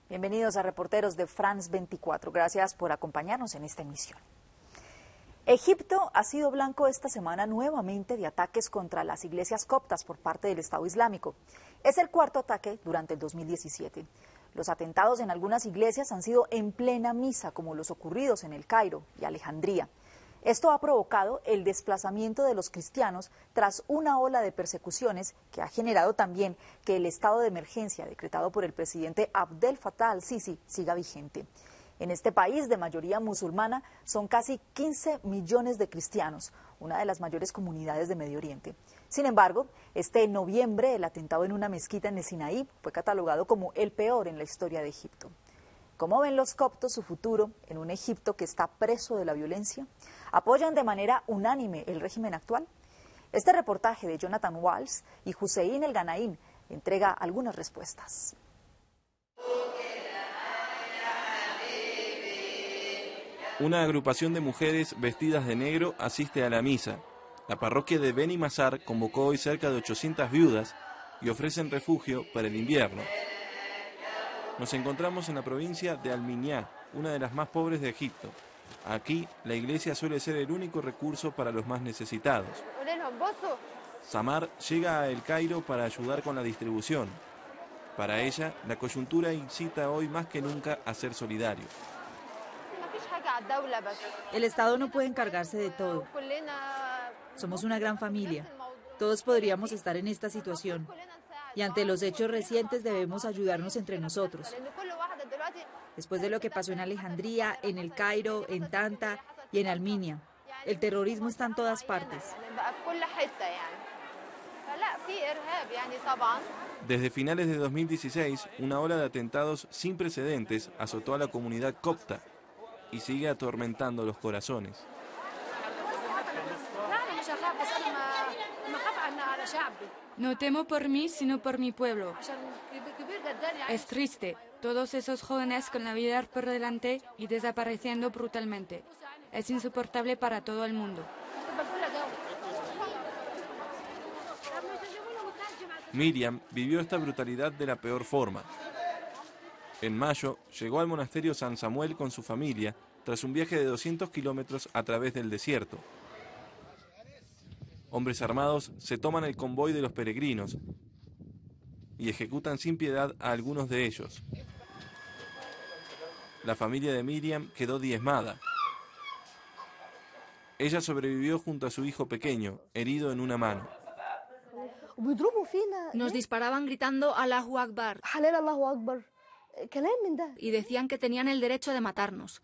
Bienvenidos a Reporteros de France 24. Gracias por acompañarnos en esta emisión. Egipto ha sido blanco esta semana nuevamente de ataques contra las iglesias coptas por parte del Estado Islámico. Es el cuarto ataque durante el 2017. Los atentados en algunas iglesias han sido en plena misa, como los ocurridos en El Cairo y Alejandría. Esto ha provocado el desplazamiento de los cristianos tras una ola de persecuciones que ha generado también que el estado de emergencia decretado por el presidente Abdel Fattah al-Sisi siga vigente. En este país de mayoría musulmana son casi 15 millones de cristianos, una de las mayores comunidades de Medio Oriente. Sin embargo, este noviembre el atentado en una mezquita en el Sinaí fue catalogado como el peor en la historia de Egipto. ¿Cómo ven los coptos su futuro en un Egipto que está preso de la violencia? ¿Apoyan de manera unánime el régimen actual? Este reportaje de Jonathan Walls y Hussein El Ganaim entrega algunas respuestas. Una agrupación de mujeres vestidas de negro asiste a la misa. La parroquia de Beni Mazar convocó hoy cerca de 800 viudas y ofrecen refugio para el invierno. Nos encontramos en la provincia de Al-Minya, una de las más pobres de Egipto. Aquí, la iglesia suele ser el único recurso para los más necesitados. Samar llega a El Cairo para ayudar con la distribución. Para ella, la coyuntura incita hoy más que nunca a ser solidario. El Estado no puede encargarse de todo. Somos una gran familia. Todos podríamos estar en esta situación. Y ante los hechos recientes debemos ayudarnos entre nosotros. Después de lo que pasó en Alejandría, en El Cairo, en Tanta y en Al-Minya, el terrorismo está en todas partes. Desde finales de 2016, una ola de atentados sin precedentes azotó a la comunidad copta y sigue atormentando los corazones. No temo por mí, sino por mi pueblo. Es triste, todos esos jóvenes con la vida por delante y desapareciendo brutalmente. Es insoportable para todo el mundo. Miriam vivió esta brutalidad de la peor forma. En mayo, llegó al monasterio San Samuel con su familia tras un viaje de 200 kilómetros a través del desierto. Hombres armados se toman el convoy de los peregrinos y ejecutan sin piedad a algunos de ellos. La familia de Miriam quedó diezmada. Ella sobrevivió junto a su hijo pequeño, herido en una mano. Nos disparaban gritando Allahu Akbar y decían que tenían el derecho de matarnos.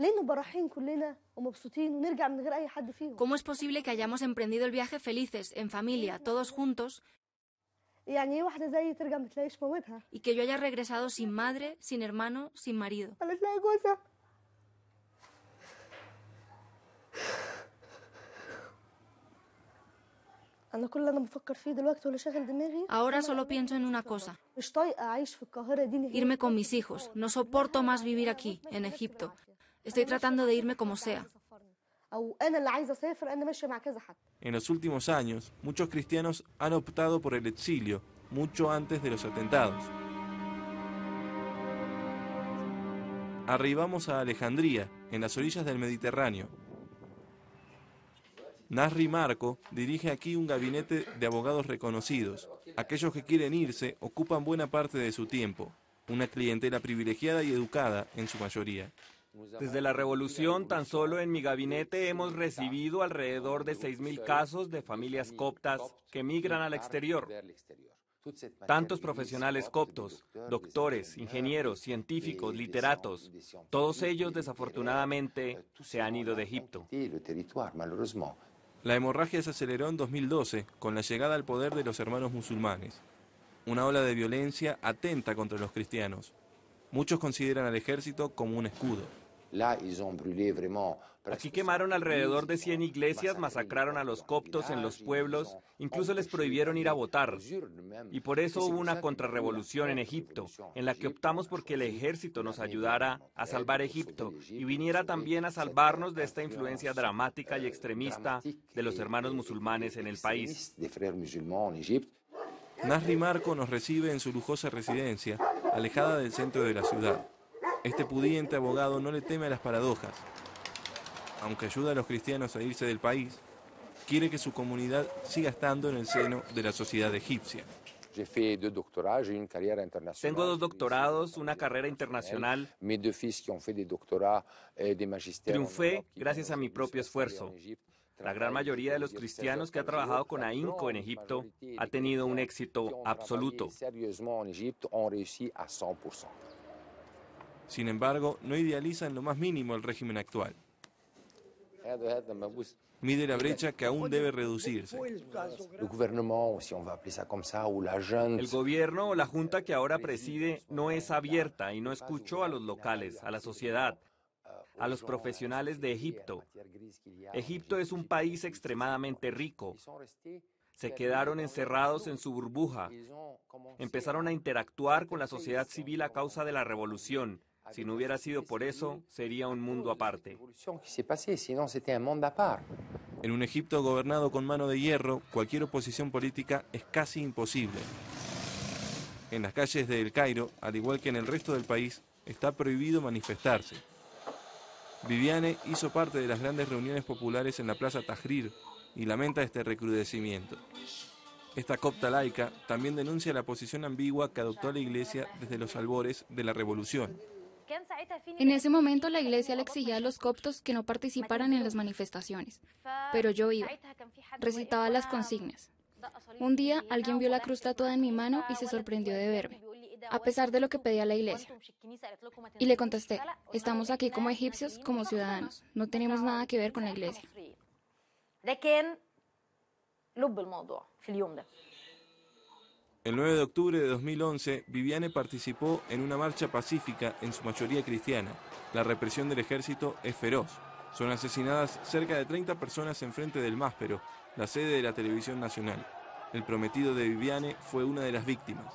¿Cómo es posible que hayamos emprendido el viaje felices, en familia, todos juntos, y que yo haya regresado sin madre, sin hermano, sin marido? Ahora solo pienso en una cosa: irme con mis hijos. No soporto más vivir aquí, en Egipto. Estoy tratando de irme como sea. En los últimos años, muchos cristianos han optado por el exilio, mucho antes de los atentados. Arribamos a Alejandría, en las orillas del Mediterráneo. Nasri Marco dirige aquí un gabinete de abogados reconocidos. Aquellos que quieren irse ocupan buena parte de su tiempo. Una clientela privilegiada y educada en su mayoría. Desde la revolución, tan solo en mi gabinete hemos recibido alrededor de 6.000 casos de familias coptas que migran al exterior. Tantos profesionales coptos, doctores, ingenieros, científicos, literatos, todos ellos desafortunadamente se han ido de Egipto. La hemorragia se aceleró en 2012 con la llegada al poder de los hermanos musulmanes. Una ola de violencia atenta contra los cristianos. Muchos consideran al ejército como un escudo. Aquí quemaron alrededor de 100 iglesias, masacraron a los coptos en los pueblos, incluso les prohibieron ir a votar. Y por eso hubo una contrarrevolución en Egipto, en la que optamos por que el ejército nos ayudara a salvar Egipto y viniera también a salvarnos de esta influencia dramática y extremista de los hermanos musulmanes en el país. Nasri Marco nos recibe en su lujosa residencia, alejada del centro de la ciudad. Este pudiente abogado no le teme a las paradojas. Aunque ayuda a los cristianos a irse del país, quiere que su comunidad siga estando en el seno de la sociedad egipcia. Tengo 2 doctorados, una carrera internacional. Triunfé gracias a mi propio esfuerzo. La gran mayoría de los cristianos que ha trabajado con ahínco en Egipto ha tenido un éxito absoluto. Sin embargo, no idealiza en lo más mínimo el régimen actual. Mide la brecha que aún debe reducirse. El gobierno o la junta que ahora preside no es abierta y no escuchó a los locales, a la sociedad, a los profesionales de Egipto. Egipto es un país extremadamente rico. Se quedaron encerrados en su burbuja. Empezaron a interactuar con la sociedad civil a causa de la revolución. Si no hubiera sido por eso, sería un mundo aparte. En un Egipto gobernado con mano de hierro, cualquier oposición política es casi imposible. En las calles de El Cairo, al igual que en el resto del país, está prohibido manifestarse. Viviane hizo parte de las grandes reuniones populares en la Plaza Tahrir y lamenta este recrudecimiento. Esta copta laica también denuncia la posición ambigua que adoptó la Iglesia desde los albores de la revolución. En ese momento la iglesia le exigía a los coptos que no participaran en las manifestaciones, pero yo iba, recitaba las consignas. Un día alguien vio la cruz tatuada en mi mano y se sorprendió de verme, a pesar de lo que pedía la iglesia. Y le contesté, estamos aquí como egipcios, como ciudadanos, no tenemos nada que ver con la iglesia. El 9 de octubre de 2011, Viviane participó en una marcha pacífica, en su mayoría cristiana. La represión del ejército es feroz. Son asesinadas cerca de 30 personas enfrente del Máspero, la sede de la televisión nacional. El prometido de Viviane fue una de las víctimas.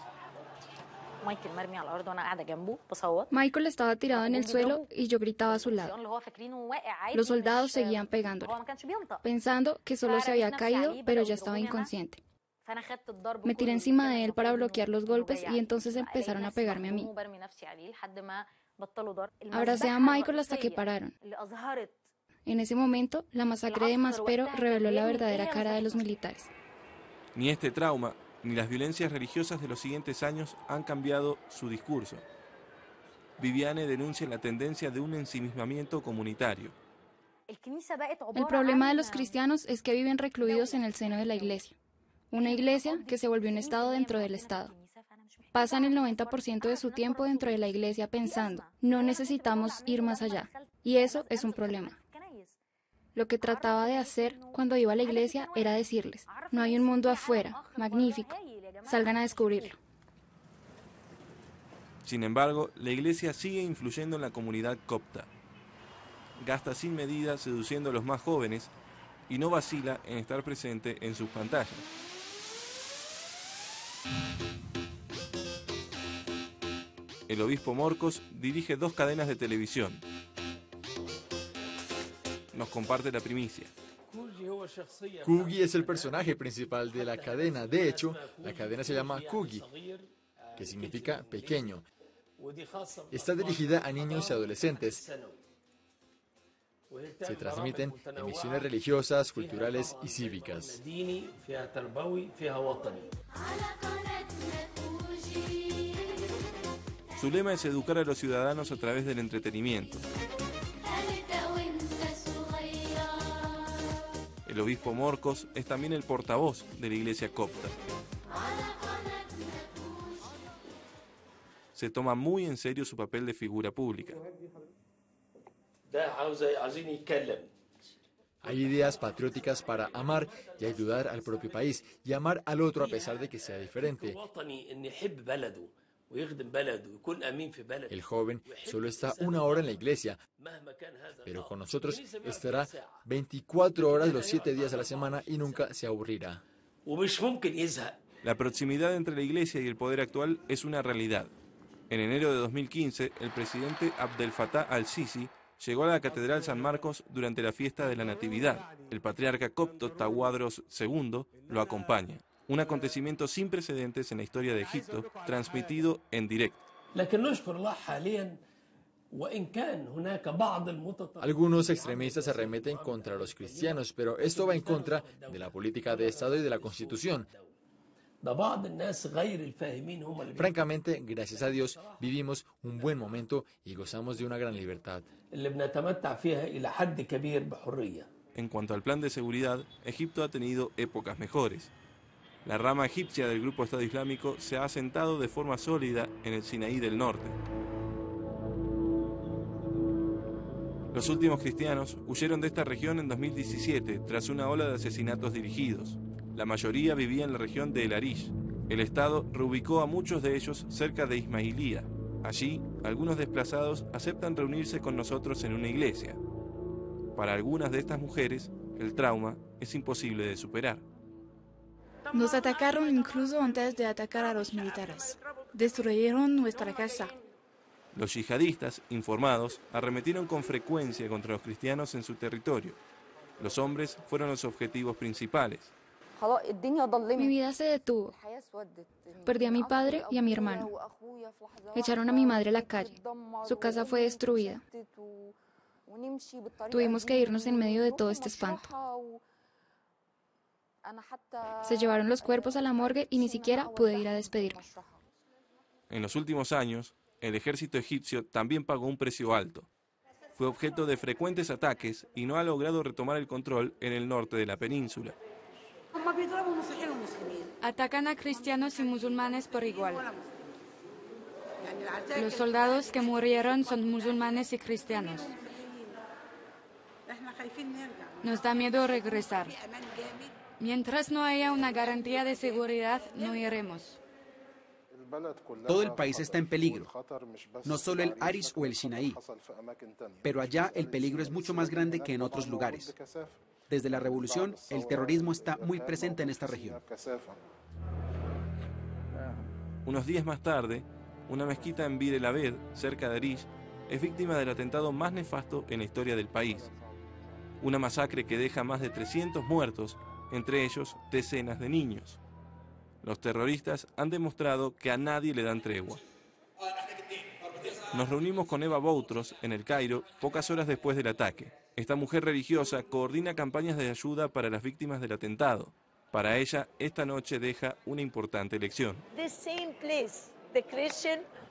Michael estaba tirado en el suelo y yo gritaba a su lado. Los soldados seguían pegándole, pensando que solo se había caído, pero ya estaba inconsciente. Me tiré encima de él para bloquear los golpes y entonces empezaron a pegarme a mí. Abracé a Michael hasta que pararon. En ese momento, la masacre de Máspero reveló la verdadera cara de los militares. Ni este trauma, ni las violencias religiosas de los siguientes años han cambiado su discurso. Viviane denuncia la tendencia de un ensimismamiento comunitario. El problema de los cristianos es que viven recluidos en el seno de la iglesia. Una iglesia que se volvió un estado dentro del estado. Pasan el 90% de su tiempo dentro de la iglesia pensando, no necesitamos ir más allá. Y eso es un problema. Lo que trataba de hacer cuando iba a la iglesia era decirles, no hay un mundo afuera, magnífico, salgan a descubrirlo. Sin embargo, la iglesia sigue influyendo en la comunidad copta. Gasta sin medida seduciendo a los más jóvenes y no vacila en estar presente en sus pantallas. El obispo Morcos dirige 2 cadenas de televisión. Nos comparte la primicia. Kugi es el personaje principal de la cadena. De hecho, la cadena se llama Kugi, que significa pequeño. Está dirigida a niños y adolescentes. Se transmiten emisiones religiosas, culturales y cívicas. Su lema es educar a los ciudadanos a través del entretenimiento. El obispo Morcos es también el portavoz de la iglesia copta. Se toma muy en serio su papel de figura pública. Hay ideas patrióticas para amar y ayudar al propio país y amar al otro a pesar de que sea diferente. El joven solo está 1 hora en la iglesia, pero con nosotros estará 24 horas los 7 días a la semana y nunca se aburrirá. La proximidad entre la iglesia y el poder actual es una realidad. En enero de 2015, el presidente Abdel Fattah al-Sisi llegó a la Catedral San Marcos durante la fiesta de la Natividad. El patriarca copto Tawadros II lo acompaña. Un acontecimiento sin precedentes en la historia de Egipto, transmitido en directo. Algunos extremistas se arremeten contra los cristianos, pero esto va en contra de la política de Estado y de la Constitución. Francamente, gracias a Dios, vivimos un buen momento y gozamos de una gran libertad. En cuanto al plan de seguridad, Egipto ha tenido épocas mejores. La rama egipcia del grupo Estado Islámico se ha asentado de forma sólida en el Sinaí del norte. Los últimos cristianos huyeron de esta región en 2017 tras una ola de asesinatos dirigidos. La mayoría vivía en la región de El Arish. El Estado reubicó a muchos de ellos cerca de Ismailía. Allí, algunos desplazados aceptan reunirse con nosotros en una iglesia. Para algunas de estas mujeres, el trauma es imposible de superar. Nos atacaron incluso antes de atacar a los militares. Destruyeron nuestra casa. Los yihadistas, informados, arremetieron con frecuencia contra los cristianos en su territorio. Los hombres fueron los objetivos principales. Mi vida se detuvo. Perdí a mi padre y a mi hermano. Echaron a mi madre a la calle. Su casa fue destruida. Tuvimos que irnos en medio de todo este espanto. Se llevaron los cuerpos a la morgue y ni siquiera pude ir a despedirme. En los últimos años, el ejército egipcio también pagó un precio alto. Fue objeto de frecuentes ataques y no ha logrado retomar el control en el norte de la península. Atacan a cristianos y musulmanes por igual. Los soldados que murieron son musulmanes y cristianos. Nos da miedo regresar. Mientras no haya una garantía de seguridad, no iremos. Todo el país está en peligro, no solo el Arish o el Sinaí, pero allá el peligro es mucho más grande que en otros lugares. Desde la revolución, el terrorismo está muy presente en esta región. Unos días más tarde, una mezquita en Bir el Abed, cerca de Arish, es víctima del atentado más nefasto en la historia del país. Una masacre que deja más de 300 muertos, entre ellos decenas de niños. Los terroristas han demostrado que a nadie le dan tregua. Nos reunimos con Eva Boutros en el Cairo pocas horas después del ataque. Esta mujer religiosa coordina campañas de ayuda para las víctimas del atentado. Para ella, esta noche deja una importante lección.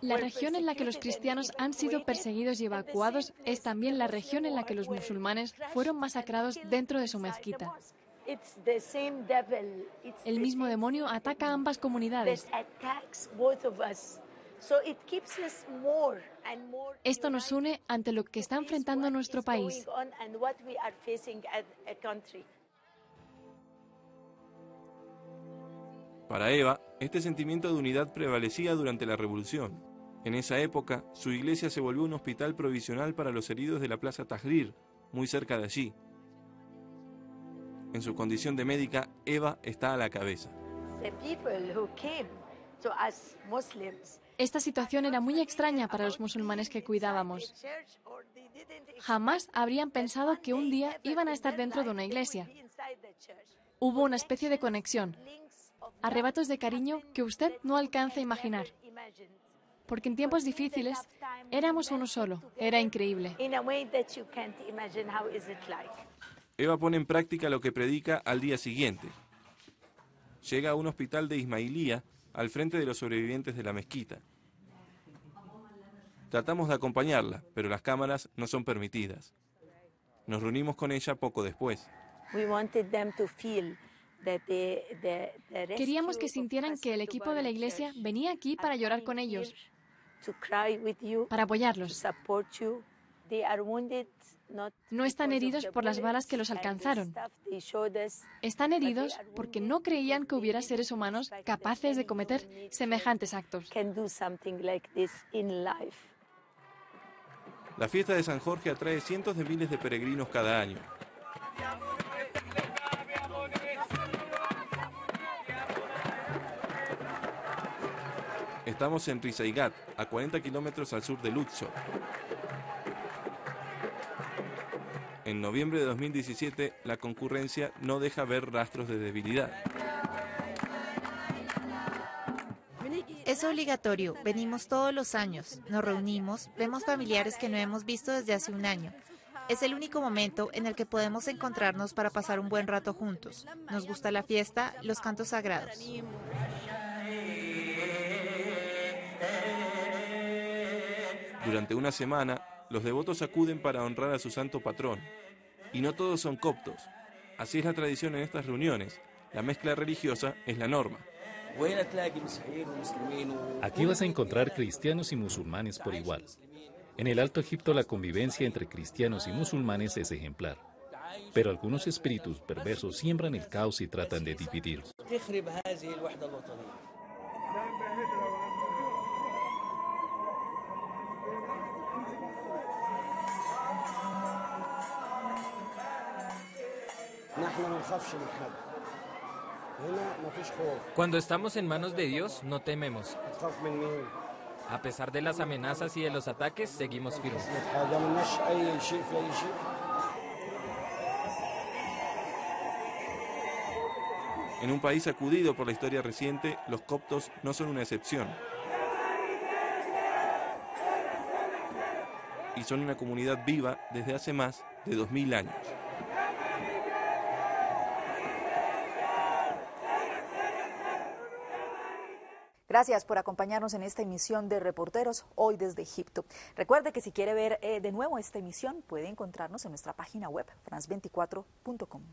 La región en la que los cristianos han sido perseguidos y evacuados es también la región en la que los musulmanes fueron masacrados dentro de su mezquita. El mismo demonio ataca a ambas comunidades. Esto nos une ante lo que está enfrentando nuestro país. Para Eva, este sentimiento de unidad prevalecía durante la revolución. En esa época, su iglesia se volvió un hospital provisional para los heridos de la Plaza Tahrir, muy cerca de allí. En su condición de médica, Eva está a la cabeza. Esta situación era muy extraña para los musulmanes que cuidábamos. Jamás habrían pensado que un día iban a estar dentro de una iglesia. Hubo una especie de conexión, arrebatos de cariño que usted no alcanza a imaginar. Porque en tiempos difíciles éramos uno solo, era increíble. Eva pone en práctica lo que predica al día siguiente. Llega a un hospital de Ismailía al frente de los sobrevivientes de la mezquita. Tratamos de acompañarla, pero las cámaras no son permitidas. Nos reunimos con ella poco después. Queríamos que sintieran que el equipo de la iglesia venía aquí para llorar con ellos, para apoyarlos. No están heridos por las balas que los alcanzaron. Están heridos porque no creían que hubiera seres humanos capaces de cometer semejantes actos. La fiesta de San Jorge atrae cientos de miles de peregrinos cada año. Estamos en Rizaigat, a 40 kilómetros al sur de Luxor. En noviembre de 2017, la concurrencia no deja ver rastros de debilidad. Es Es obligatorio, venimos todos los años, nos reunimos, vemos familiares que no hemos visto desde hace un año. Es el único momento en el que podemos encontrarnos para pasar un buen rato juntos. Nos gusta la fiesta, los cantos sagrados. Durante una semana, los devotos acuden para honrar a su santo patrón. Y no todos son coptos. Así es la tradición en estas reuniones. La mezcla religiosa es la norma. Aquí vas a encontrar cristianos y musulmanes por igual. En el Alto Egipto la convivencia entre cristianos y musulmanes es ejemplar. Pero algunos espíritus perversos siembran el caos y tratan de dividir. Cuando estamos en manos de Dios, no tememos. A pesar de las amenazas y de los ataques, seguimos firmes. En un país sacudido por la historia reciente, los coptos no son una excepción. Y son una comunidad viva desde hace más de 2000 años. Gracias por acompañarnos en esta emisión de Reporteros, hoy desde Egipto. Recuerde que si quiere ver de nuevo esta emisión, puede encontrarnos en nuestra página web, france24.com.